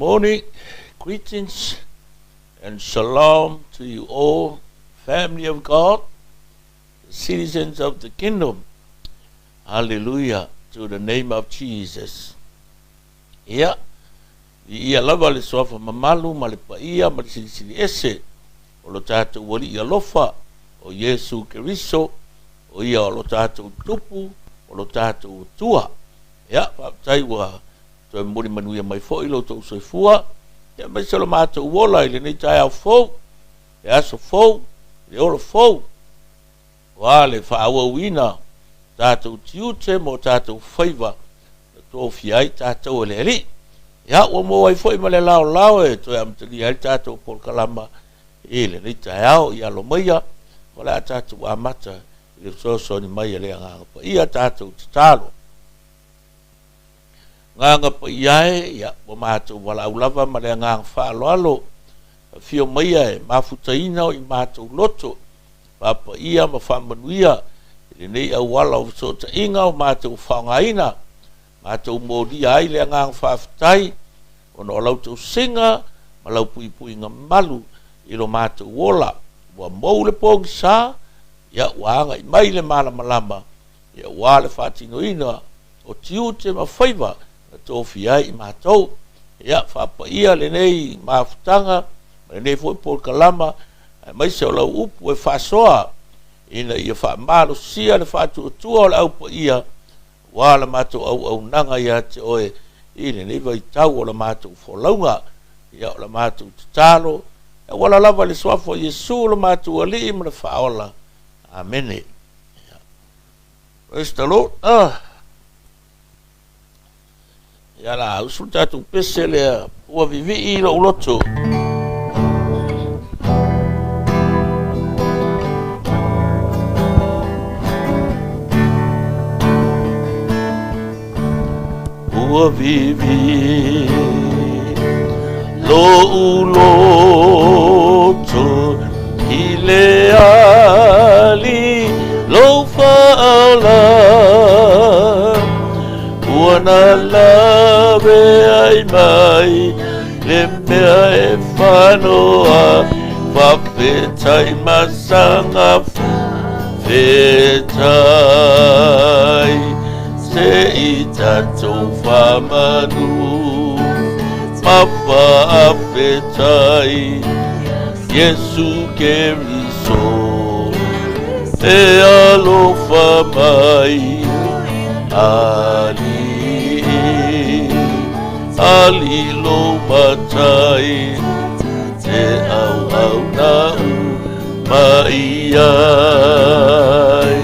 morning, greetings and shalom to you all, family of God, citizens of the kingdom. Hallelujah, to the name of Jesus. Ia lava le soafa mamalu ma le paia ma le silisili ese o lo tātou wali ia lofa o Yesu Keriso o ia o lo tātou tupu o lo tātou tua. Ia, whaptai wa toi mori manuia mai fo ilo tau soifua. Ia mai salo mātou wola ili nei tai au fau, le aso fau, le oro fau. Wa le whaawa wina tātou tiute mo tātou whaiva na tō fiai tātou ele eli. Ia, ua mo wai fo ima le lao e toi amtani hai tātou por kalama ele nei tai au ia lo maia o le a tātou amata ili so ni mai ele anga pa ia tātou tatalo. Nganga pa iae, ia, wa mātou wala aulava ma lea ngang whaaloalo, fio maia e mafutaina o i mātou loto, papa ia ma whamanuia, ili nei au wala o sota inga o mātou whaongaina, mātou mōdia ai lea ngang whaafutai, o no lau tau singa, ma lau pui nga malu, ilo mātou wola, wa mou le pōngi sā, ia, wa anga i mai le malama, ia, wa le whaatinoina, o tiu te ma whaiva, tō fiai i mātou, ia, whapa ia le nei mafutanga, le nei fwoi pōr kalama, mai se o lau upu e whasoa, ina ia whamaro sia le whātua o le au pa ia, wala mātou au nanga ia te oe, ina nei vai tau o la mātou wholaunga, ia o la mātou tatalo, ia wala lava le swafo Yesu o la mātou ali ima le whaola. Amen. Praise the Lord. Ia la, usul tātou pese lea ua vivi i lo uloto. Ua vivi lo uloto i le ali lo faala. Wana lawe ai mai, le mea e whanoa, whawhetai masanga whetai, se i tatou whamanu, ma whawhetai, Yesu Keriso, e alofa mai, Ali lo matai te au na mai ai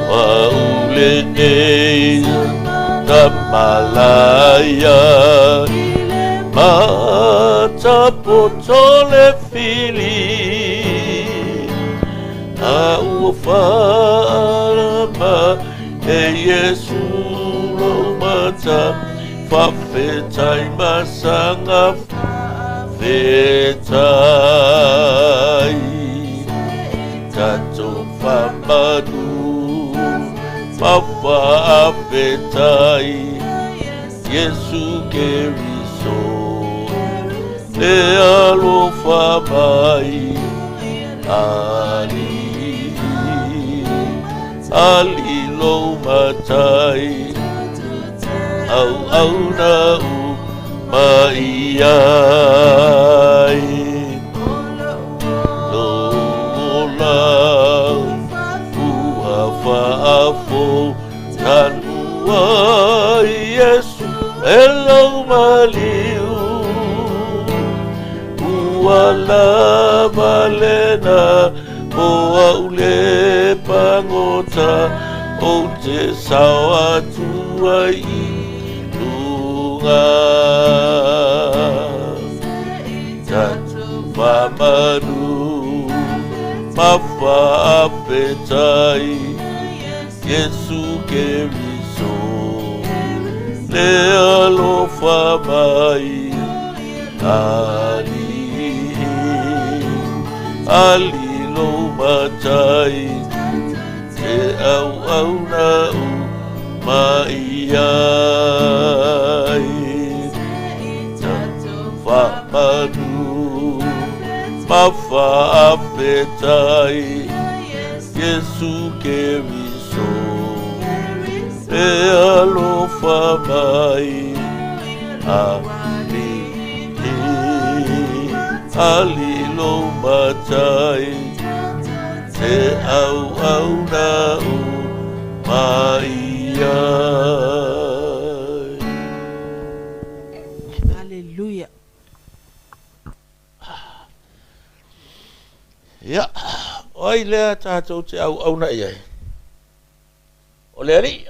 wa ule nei na malaya mata potole fili au farama e Yesu lo mata whawhetai masanga whetai tatou whamanu whawhetai Yesu Keriso le alofa mai ali lo matai au na mai ai lo la ua whaafo tanua Yesu elo maliu ua la malena o au le pangota o te sawa tua i lunga tatu mamanu mawhaapetai Yesu Keriso le alofa mai ali lo matai te au na mai ai manu mawhaapetai Yesu ke riso e alofa mai alilo matai te au na mai Hallelujah. Ya, oi lea tātou te au na iai. O lea ri,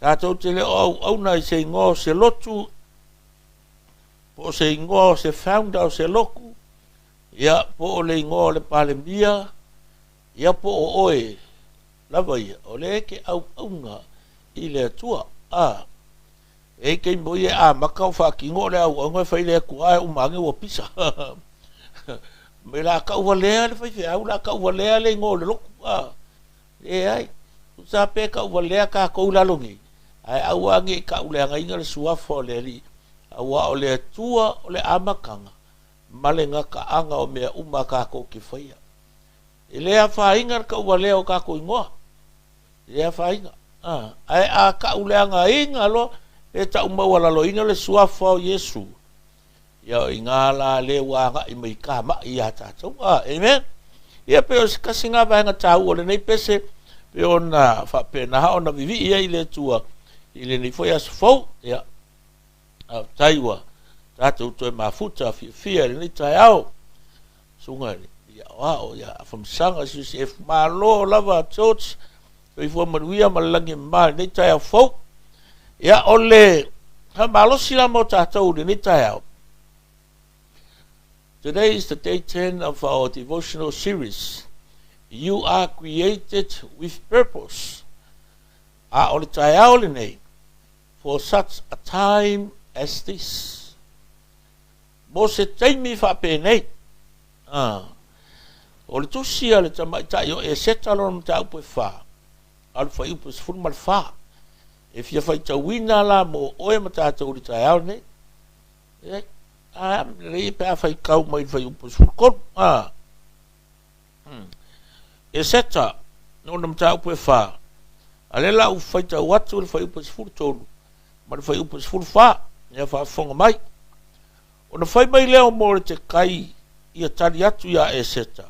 tātou te leo au na i se ngō se lotu, po se ngō se founder se loku, ia po o le ngō le pale mia, ia po o oe, lava ia, o le ke au nga i le atua, e kei mo ia makau whaki ngō le au ngoi whai le kua e umangi ua pisa. Me la ka ua lea le whai au la ka ua lea le ngō le loku, e ai, sa pe ka ua lea ka kou lalongi, ai au angi ka ule anga inga le suafo le li, awa o le atua o le amakanga, male nga ka anga o mea ka kou ki whaia. E lea whainga ka ua lea o ka kou ingoa, lea whainga, ai a ka ule anga inga lo, e ta umawala lo ina le suafo o Yesu, ia ingala le wanga i mai ka ma i a tātou, amen. Ia pe o kasi ngā vahenga tāu o le nei pese, pe o na whape na hao na vivi ia i le tua, i le ni foi as fou, ia, taiwa, tātou toi mafuta, fia, le ni tai au, sunga, ia, wao, ia, from sanga, si e malo, lava, church, i fua manuia, malangi maa, ni tai au fou, ia, ole, ha malo sila mo tātou, ni tai au. Today is the day 10 of our devotional series. You are created with purpose. Ole tai au le nei, for such a time as this. Mo se taimi whape nei. O le tusia le tamaitai o e setalon ta upo e wha. Alu whai upo se funu mal wha. E fia whai tawina la mo oe matata o le tai au nei. Rei pe a whai kau mai whai upo se funu kon. E seta, no na mata upo e wha. Alela u whai tau watu le whai upo se funu tonu. Ma le whai upo se funu wha. Ia wha whonga mai. O na whai mai leo mo le te kai ia tari atu ia e seta.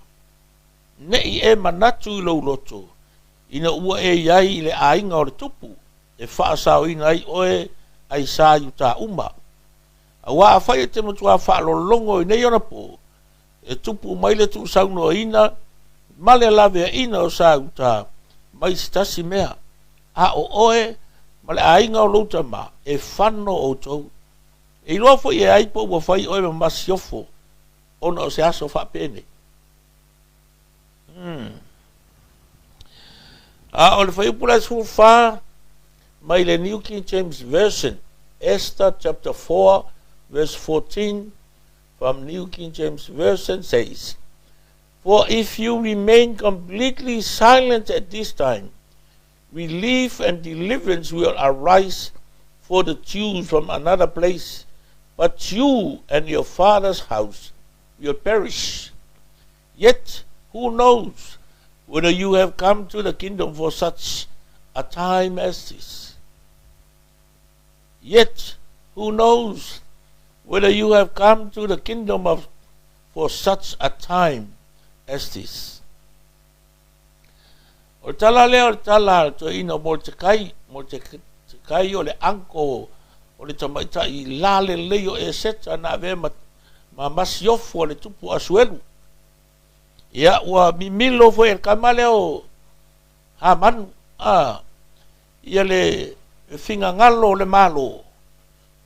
Ne i e manatu i lau loto. Ina ua e iai i le ainga o le tupu. E wha asao ina ai oe ai sa yu ta uma. A wa a whai e te matua wha lolongo i nei ona po. E tupu mai le tu sauno ina. Male lave ina o sa yu ta. Mai stasi mea. A o oe. Male ainga o louta ma. E whano o tou. E lofo i e aipo ua whai oe ma masiofo. Ona o se aso wha pene. O le whai upula su wha. Mai le New King James Version. Esther chapter 4 verse 14 from New King James Version says, For if you remain completely silent at this time, relief and deliverance will arise for the Jews from another place, but you and your father's house will perish. Yet, who knows whether you have come to the kingdom for such a time as this? Yet, who knows whether you have come to the kingdom for such a time as this? O tala lea o tala to ina mo te kai o le anko o le tamaita i lale leo e seta na ave ma masiofu o le tupu asuelu. Ia ua mimilo fo e kamale o ha manu ia le finga ngalo le malo.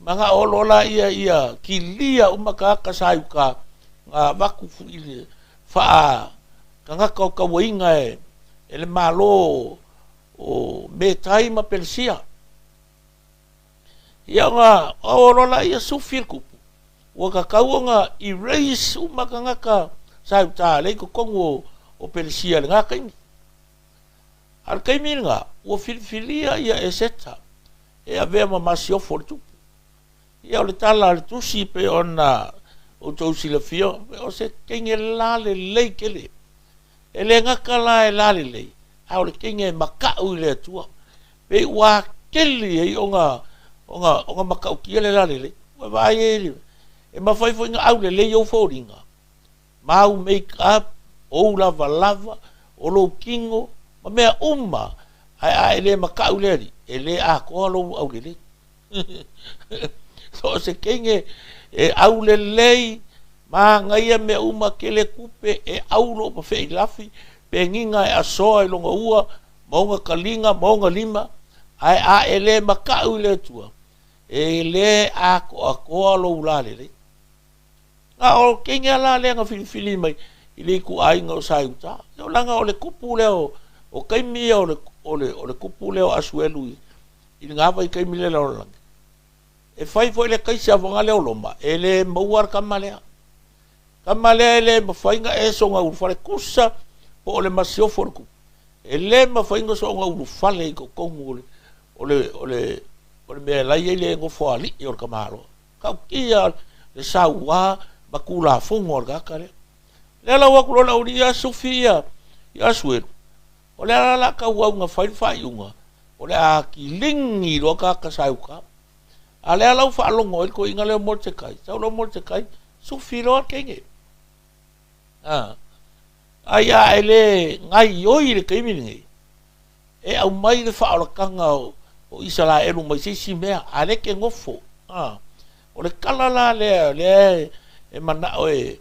Manga olola ia kilia umakaka sayuka nga waku fu ile fa kangaka o kawainga ele malo o metai ma persia. Ia nga olola ia sufir kupu. Waka kaunga erase umakangaka sayuta le ko kongo o persia nga kaimi. Al kaimi nga o filfilia ia eseta. E avea ma masiofo le tupu. ia o le tala le tusi pe ona o tau sila fio, o se kenge la le lei kele. E le ngaka la e la le lei, au le kenge makau le atua. Pe ua keli e onga makau kia le la le lei. Ua vai e le, e mawhaifo inga au le lei au fōringa. Mau make up, o lava lava, o lo kingo, ma mea umma, ai le makau le ari, e le a koa lo au le lei. So se kenge e au le lei ma ngaia me uma ke le kupe e au lo pa fei lafi pe nginga e asoa e longa ua maunga kalinga maunga lima ai a ele makau le tua e le a koa lo ulale le a o kenge ala le nga fili mai i le ku ainga o sai uta o langa o le kupu leo o kaimi o le kupu leo asuelu i ngava i kaimi le lao langa e fai foi le kaisi avonga leo loma e le mauar kamalea ele mafainga e songa ufale kusa po ole masio forku ele mafainga songa ufale i kongu ole me la ele ngo foali i or kamalo ka kia le sawa bakula fongo ga kare le la wa kulola uria sofia ya suel ole la ka wa nga fai unga ole a kilingi ro ka sauka ale ala fa longo ko inga le mortekai sa lo mortekai sofia lo kenge Aya ele ngai oi le kaimini e au mai le fa kanga o isala e lu mai sisi mea ale ke ngofo o le kalala le e mana o e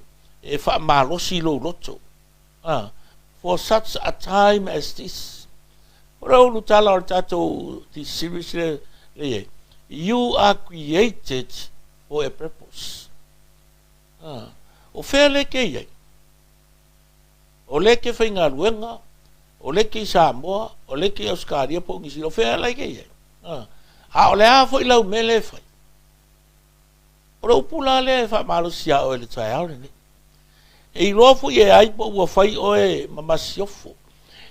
fa malosi lo loto for such a time as this ora ulu tala o tato the series le you are created for a purpose o fele ke ye o le ke whainga ruenga, o le ke Samoa, o le ke Auskaria po ngisi, o whea lai ke iei. O le a fo i lau me le whai. O le upula le wha malo sia o le tai au ne. E i lofo i e ai po ua whai o e mamasiofo.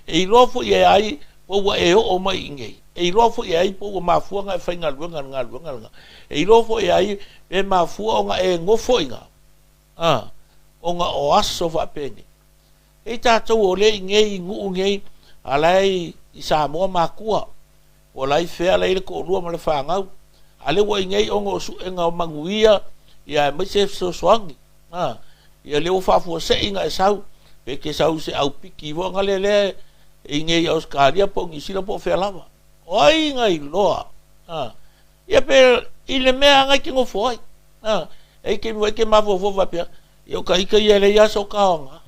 E i lofo i e ai po ua e o mai ingei. E i lofo i e ai po ua mafuanga e whainga ruenga ngā ruenga. E i lofo i e ai e mafua o ngā e ngofo inga. O ngā o aso wha pene. E tātou o le ngei ngu ngei alai i Samoa makua o lai whea lai le ko rua ma le whangau ale wa ngei ongo su enga o manguia ia mai se so swangi ia le o whafua se inga e sau pe ke sau se au piki wo ngale le i ngei aus karia po ngisila po whea lava oi ngai loa ia pe i le mea ngai ki ngo foi e ke mwa ke mafo fo vapia ia ka ika ia le ia so kaonga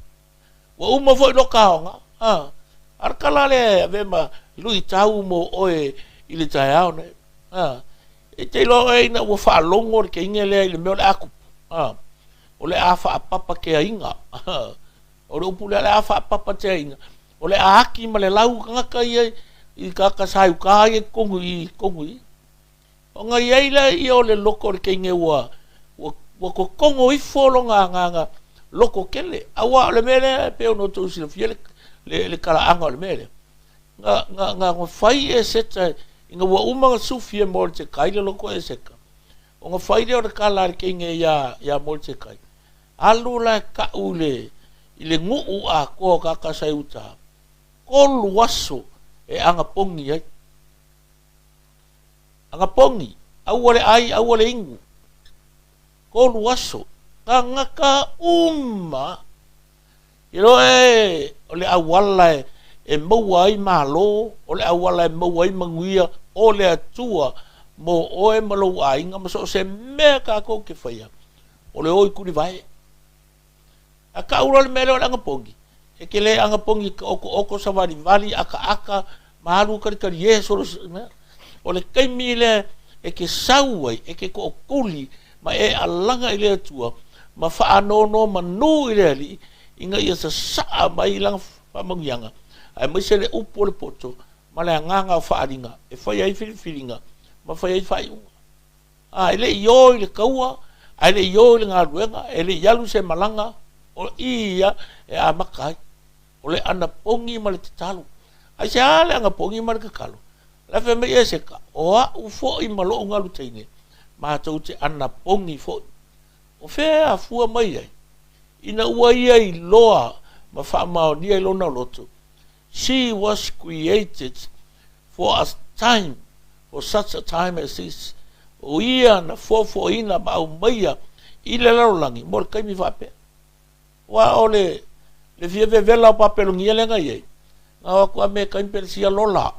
wa uma foi no kaonga ar kalale ave ma lui tau mo oe i le tai au ne e te lo e na wa fa longo ke ingele le me le aku o le afa papa ke inga o le upule le afa papa te inga o le aki ma le lau ngaka i ka sai ka i kongu o nga ia i o le loko ke inge wa ko kongo i folonga nga loko kele awa le mele pe no to si fiele le kala anga le mele nga fai e seta nga wa uma sufie morte kai le loko e seka o nga fai le kala ke nge ya morte kai alu la ka ule ile ngu a ko ka sai uta ko luaso e anga pongi ai anga pongi awale ai awale ingu ko luaso ngaka ilo ole awala e mawai malo ole awala e mawai manguia ole atua mo oe malo ainga maso se meka ko ke faya ole oi kuri vai aka ura le mele ole anga pongi e ke le anga pongi oko savari vali aka malu kari yeso ole kaimile e ke sauai e ke ko kuli ma e alanga ile atua ma fa no manu ile ali inga ia sa mai lang fa mangianga ai mai se le upo le poto ma le nganga fa aringa e fa ai filinga ma fa ai fa ile yo ile kaua ile yo ile ngaruenga ile yalu se malanga o ia e amakai o le ana pongi ma le tatalu ai se ale anga pongi ma le kakalo la fe me ese ka o u fo i malo ngalu teine mātou te ana pongi fo. O whea fua mai ai. Ina ua ia I loa ma whaamao ni ai lona loto. She was created for a time, for such a time as this. O ia na fofo ina ma au maia I le larolangi, mor kaimi whape. Wa ole, le fia vela o papelongi ia lenga iei. Ngā wakua me kaimi persia lola.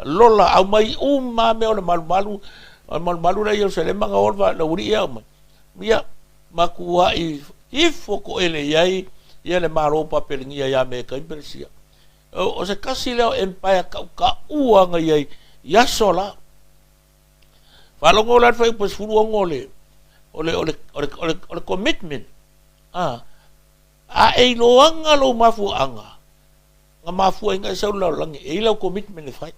Lola, au mai ma me o le malu malu na ia se le manga orwa na uri ia mai. Mia, makua I foko ele iai, ia le maro papelongi ia me kaimi persia. O se kasi leo empire ka ua nga iei, yaso la. Whalongo lan whai pas furuongo ole commitment. A eiloanga lo mafuanga. Nga mafua inga sau lau langi, eilau commitment le whai.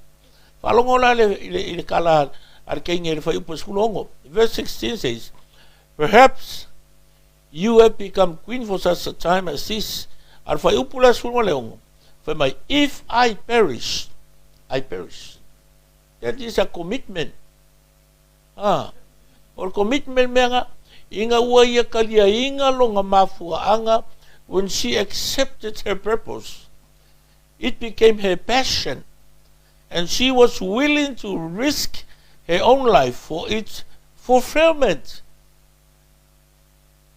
Whalongo la le kala arkengi le whai pas furuongo. Verse 16 says, perhaps you have become queen for such a time as this. Ar whai upula furuongo leongo. For my, if I perish, I perish. That is a commitment. Or commitment menga, inga ua ia kalia inga lo nga mafuaanga, when she accepted her purpose. It became her passion, and she was willing to risk her own life for its fulfillment.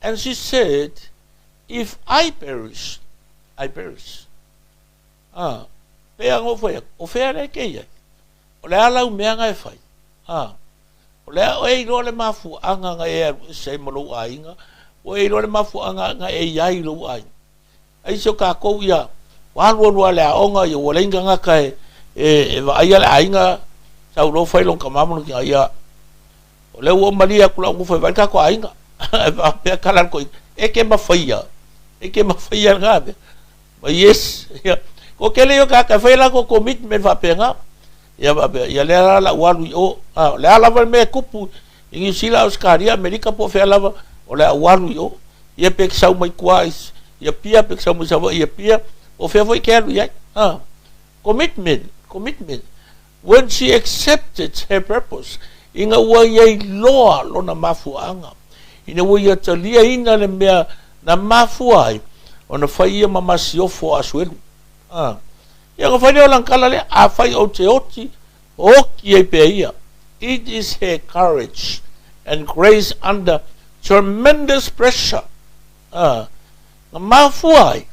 And she said, if I perish, I perish. Pea ngo fai, o fea le keia. O le alau mea ngai fai. O le o e ilo le mafu anga nga e se malo ainga. O e ilo le mafu anga nga e iai lo ai. Ai so ka kou ia, walua le aonga ia o lenga nga kai e vai le ainga sau lo fai long kamamu ki ia. O le o maria kula ngu fai vai ka ko ainga. Pea kalan ko e ke mafai nga be. But yes, ko kele yo ka fai la ko commitment va penga. Ya le ala walu o le ala me kupu ingi sila Australia Amerika po fe ala o le walu o ye pek sau mai kwais ye pia pek sau mai sau ye pia o fe foi quero ya commitment when she accepted her purpose inga wa ye loa lona mafuanga ina wo ye talia ina le mea na mafuai ona fai mama siofo asuelu ia ka whaineo lang kala le a whai o te oti o ki e peia. It is her courage and grace under tremendous pressure. Nga mafuai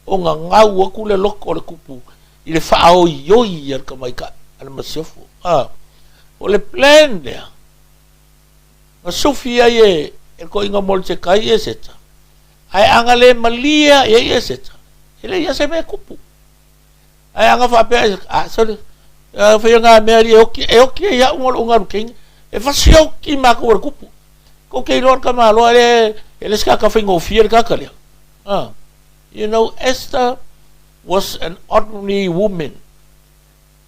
o nga ngau aku le loko o le kupu i le whaao ioi ar ka maika ala masiofu. O le plan lea. Nga sofia e ko inga mol te kai e seta. Ai anga le malia e seta. Ele ia se me kupu. Ai anga fa pe sorry fa nga meri o ki ya unga king e fa si o ki ma ko kupu ko ke lor ka ma lo ele ska ka fingo fier ka kale you know Esther was an ordinary woman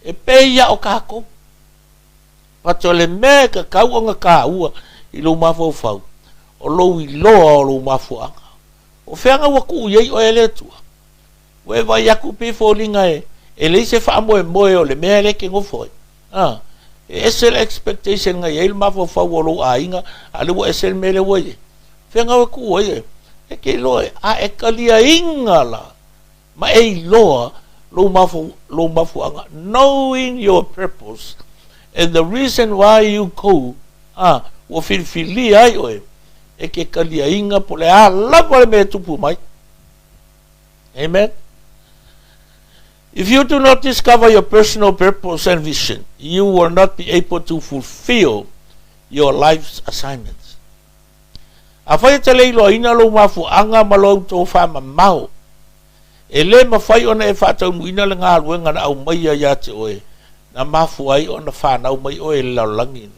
e pe ya o ka ko patole me ka unga ka ua I lo ma fo fa o lo I lo ma fo anga o fe anga wa ku ye o ele tu we va ya ku pe fo linga e le se fa mo o le mea le ke ngofoi esel expectation nga yel ma fo fa wo ainga ale wo esel mele wo ye fenga ku wo ye e ke lo e kalia inga la ma e lo ma fo anga knowing your purpose and the reason why you go wo fili ai o e ke kalia inga po le ala po le me tupu mai amen. If you do not discover your personal purpose and vision, you will not be able to fulfill your life's assignments. A whai te leilo ina lo mafu anga malo tō whama mau. E le mawhai ona e whātau muina le ngā ruenga na au mai a ia te oe. Na mafu ai ona whānau mai oe lau langi.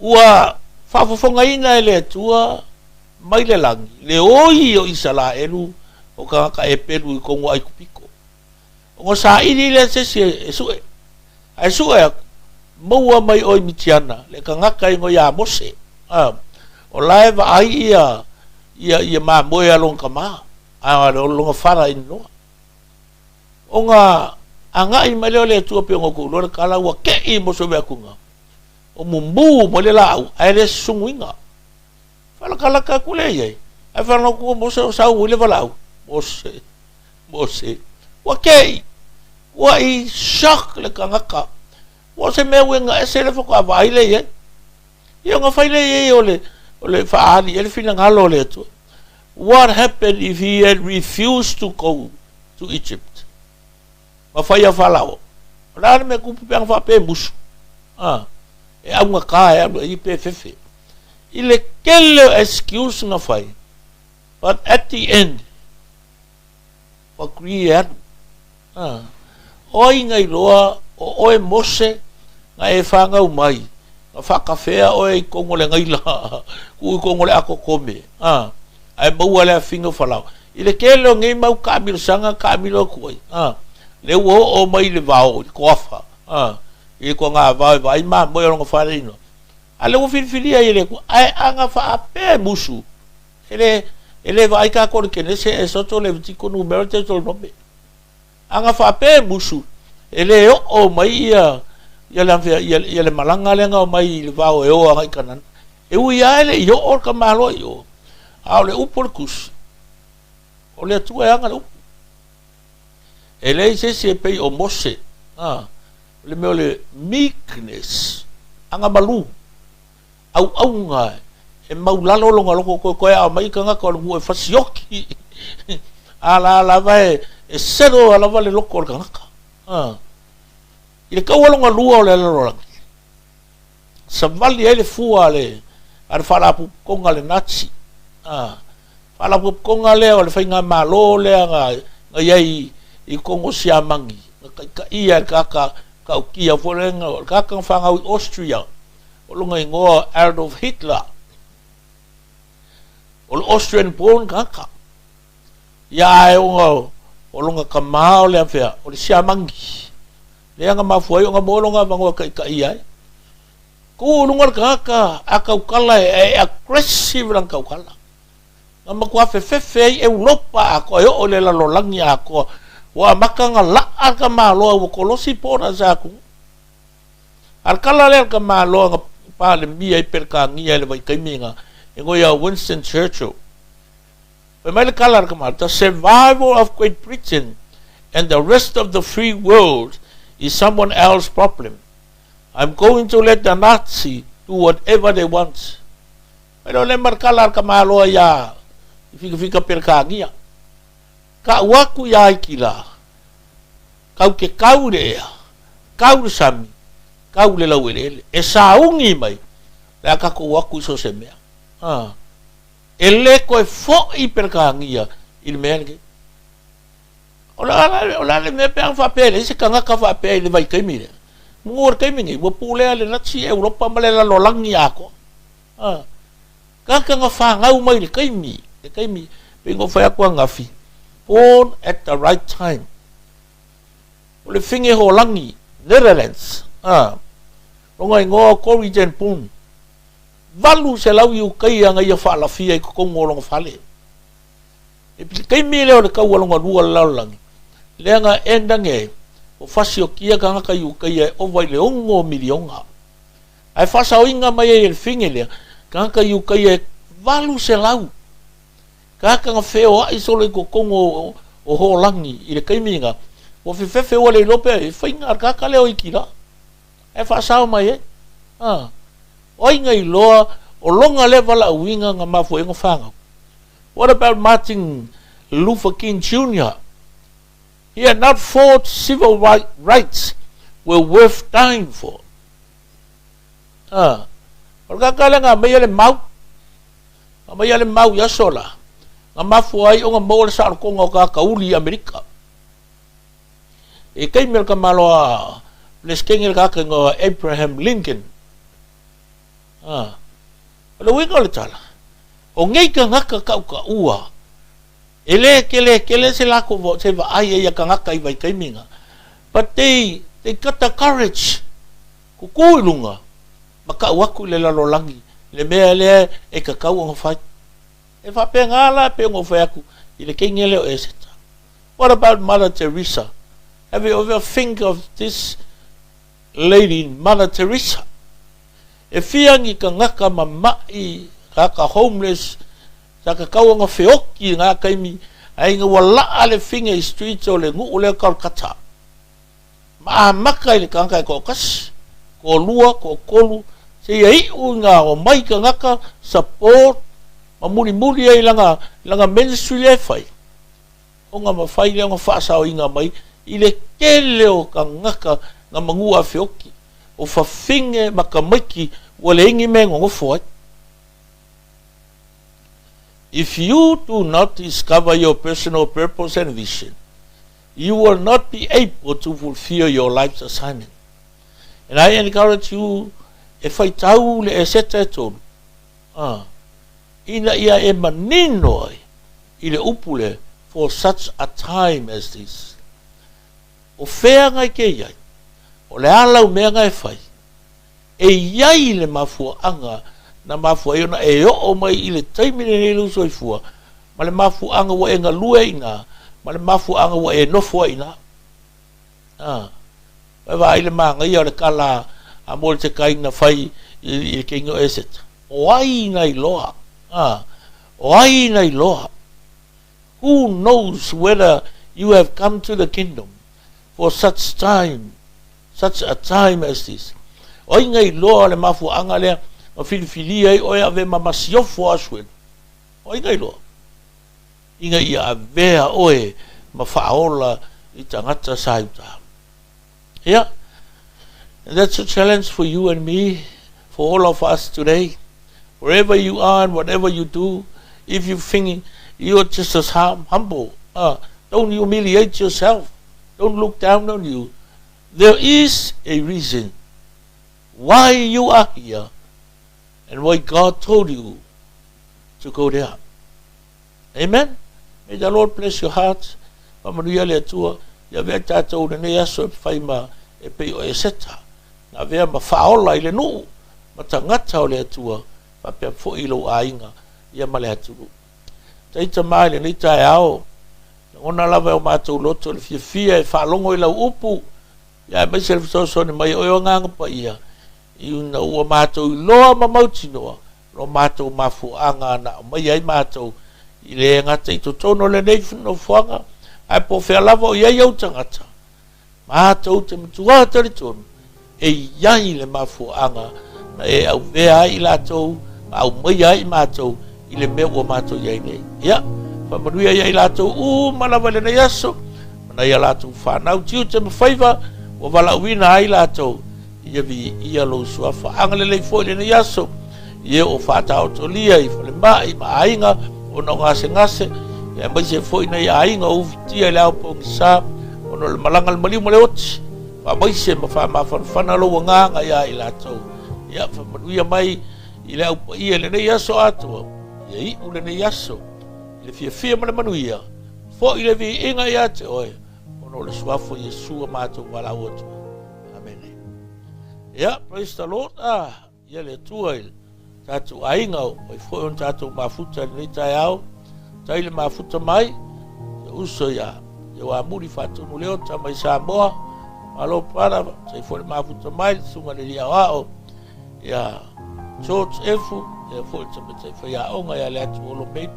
Ua whawhawhonga ina e le tua mai le langi. Le oi o isa la elu o ka e pelu I kongo ai kupiko. O sa ini le se e sue. Ai sue maua mai oi mitiana le ka ngaka ingo ya mose. O laiva ai ia ma moe along ka ma. A longa whara inoa. O ngā anga I mai leo le tua pe ngo ku lora kala ua ke I moso mea kunga. o mumbu mo le lau ai le sunguinga fala kala ka kule ye ai fala ko mo se sa u le valau mo se okay wa I shock le kangaka wa se me wenga se le fo vai le ye yo nga fai le ye o le faali ele fina ngalo le tu. What happened if he had refused to go to Egypt? Ma fai a falao. Rana me kupu peang fa pe musu. E au nga ka e I pe fefe. I le kele excuse nga fai. But at the end, wa kriye anu. Oi ngai loa o oe mose nga e whanga umai. Nga whakawhea oe I kongo le ngai la. Kui kongo le ako kome. Ai mau ale a finga whalau. I le kele o ngai mau kamilo sanga kamilo kuai. Le ua o mai le vao, I koafa. I ko ngā vao, vai maa moi o nga whareino. A le ua whiriwhiria I le ku, ai anga wha a pē musu. Ele vai ka kore kene se e soto le vitiko nu merite tol nome. Anga wha a pē musu. Ele o mai ia le malanga le nga o mai le vao e o anga I kanan. E ui a ele I o orka malo I o. A o le upo le kusi. O le atua e anga le upo. E lei se pei o mose. Le meo le meekness. Anga malu. Au ngai. E maulalo longa loko koe a mai ka ngaka o le mua e fasioki. A la vai e sero a la vale loko o le ngaka. I le kaua longa lua o le alarorangi. Sa vali e le fua le ar whalapu konga le nazi. Whalapu konga le o le whainga malo le nga iei I kongo siamangi. Ka ia kaka ukia forenga kaka whanga I Austria. O lunga I ngoa Adolf Hitler. O le Austrian born kaka. Ia e o lunga ka mao le awhea. O le siamangi. Le anga mafuai o nga molonga vangoa ka ia. Ko lunga kaka a kaukala e aggressive lang kaukala. Nga makua fefe e Europa ako e o le lalolangi ako. Wa makanga la ka malo o kolosi pora zaku. Al kala le ka malo nga pa le mia I perkangi le vai kaiminga. Ngo ya Winston Churchill. Pe mai le kala ka malo, the survival of Great Britain and the rest of the free world is someone else's problem. I'm going to let the Nazi do whatever they want. Pero le markala ka malo ya fika perkangi. Ka waku ya kila. Kau ke kau le ea. Kau le sami. Kau le lau ele. E saungi mai. Le aka ko waku so se mea. E le koe fo I perkangia. I le mea nge. Ola le mea peang whapele. Se ka ngaka whapele le vai kaimire. Mungur kaimingi. Wapulea le natsi Europa ma le lalolangi ako. Kaka nga whangau mai le kaimi. Le kaimi. Pingo whai akua ngafi. Born at the right time. O le whinge holangi, Netherlands. Ronga I ngoa Corrigan Pun. Valu se lau I ukai anga ia whaalafia I kukongo longa whale. E pili kai mele o le kau alonga rua laulangi. Le anga endange, o whasi o kia ka ngaka I ukai e ovai le ongo milionga. Ai whasa o inga mai e le whinge lea, ka ngaka I ukai e valu se lau. Ka nga wheo a isolo I kukongo o holangi I le kaiminga. O fefe o le lope e whainga ar kaka leo I kira. E whaasao mai e. O inga I loa o longa levala uinga nga mafu e ngawhanga. What about Martin Luther King Jr.? He had not thought civil rights were worth dying for. O kaka le nga mai le mau. Nga mai le mau yasola. Nga mafu ai o nga mole sa arkonga o ka uli Amerika. E kai mel ka maloa leskengel ka ngo Abraham Lincoln. Lo winga le tala. O ngai ka ngaka ka ua. Ele kele se lako vo se va ai ia ka ngaka I vai kai minga. But they got the courage. Ku kuilunga. Maka waku le lalolangi. Le mea le e ka kau o fai. E fa pe ngala pe ngo fa aku. Ile kengele o eseta. What about Mother Teresa? Have you ever think of this lady, Mother Teresa? e fiangi ka ngaka mamai ka homeless sa ka kaunga feoki ngā kaimi ai ngā wala ale finga i streets o le ngu le Kolkata maa maka i le kankai ko kasi ko lua ko kolu se iai u ngā o mai ka ngaka support ma muli ai langa ministry le fai o ngā mawhai le ngā whaasao i ngā mai i le kele o ka ngaka ngā mangua feoki o whawhinge makamiki wa le ingi me ngofo ai. If you do not discover your personal purpose and vision, you will not be able to fulfill your life's assignment. And I encourage you, if I tau le e seta e tonu, ina ia e manino ai, i le upule, for such a time as this. O whea ngai ke iai, o le alau mea ngai whai, e iai le mafua anga, na mafua e ona e o mai i le taimine ne lu soifua, ma le mafua anga wa e ngā lue ina, ma le mafua anga wa e nofua ina. Wa ile manga ia le kala a mo te kaina fai i ke ingo eset. O ai nei loa. O ai nei loa. Who knows whether you have come to the kingdom for such a time as this. O ingai loa le mafu anga lea o filifilia i oe ave mamasiofo asuen. O ingai loa. Ingai ia avea oe ma whaola i tangata saiuta. Yeah, and that's a challenge for you and me, for all of us today. Wherever you are and whatever you do, if you think you're just as humble, don't humiliate yourself. Don't look down on you. There is a reason why you are here and why God told you to go there. Amen? May the Lord bless your heart. Pamanuia le atua. Ia vea tātou le nei aso e whai ma e pei o e seta. Nā vea ma whaola i le nuu. Ma tangata o le atua. Whapea fo i lo a inga. Ia ma le aturu. Taita mai le nei tae ao. Ngona lava o mātou loto le fia e whaalongo i lau upu. Ia mai se le fitosone mai o nganga pa ia. I una ua mātou i loa ma mauti noa. Lo mātou mafu anga na mai ai mātou. I le ngata i to tono le nei fino fuanga. Ai po fea lava o iai au tangata. Mātou te mutua tari tonu. E iai le mafu anga. Na e au vea i lātou. Au mai ai mātou. I le mea ua mātou iai nei. Ia. Whamanuia iai lātou. Malawa le nei aso. Mana ia lātou whanau. Tiu te mawhaiva. O wala uina ai lātou. Ia vi ia lo suafa. Anga le lei fo le nei aso. Ia o whatao to lia. I whale mai ma ainga. O na ngase. E mai se foi nei ainga o vitia le au pong sa ono le malanga le maliu male oti pa mai se ma fa ma fana lo nganga ia i latou ia fa manuia mai i le au ia le nei aso ato ia i ule nei aso le fia male manuia fo i le vi inga ia te oe ono le suafo Yesu mato wala oto amen ia praise the Lord ia le tua il tatu ainga o foi on tatu mafuta nei tai au taile mafuta mai uso ya wa muri fatunu leo tama Samoa alo para sai foi mafuta mai sunga le ya wao ya church efu ya foi tama sai foi ya onga ya le atu lo pe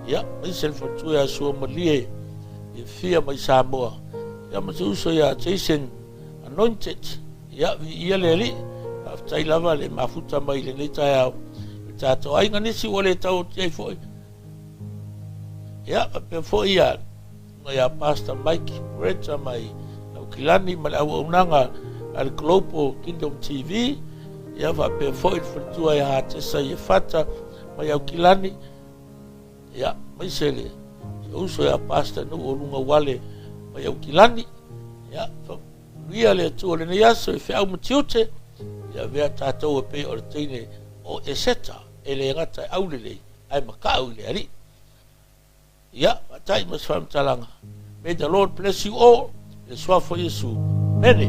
ya mai self tu ya so malie ya fia mai Samoa ya uso ya Jason anointed ya ia le after lava le mafuta mai le tai tato ai ngani si ole tau tai foi. Ya, before ia ya Pastor Mike Reta mai au kilani mai au unanga al Global Kingdom TV ya va before il futua ya tesa ya fata mai au kilani ya mai sele uso ya Pastor no olunga wale mai au kilani ya ia le tu le ya so fe au mutiute ya vea tatou pe ortine o eseta ele ngata au le ai makau le ari. Yeah, time is from Talanga. May the Lord bless you all. It's for Yesu. Many.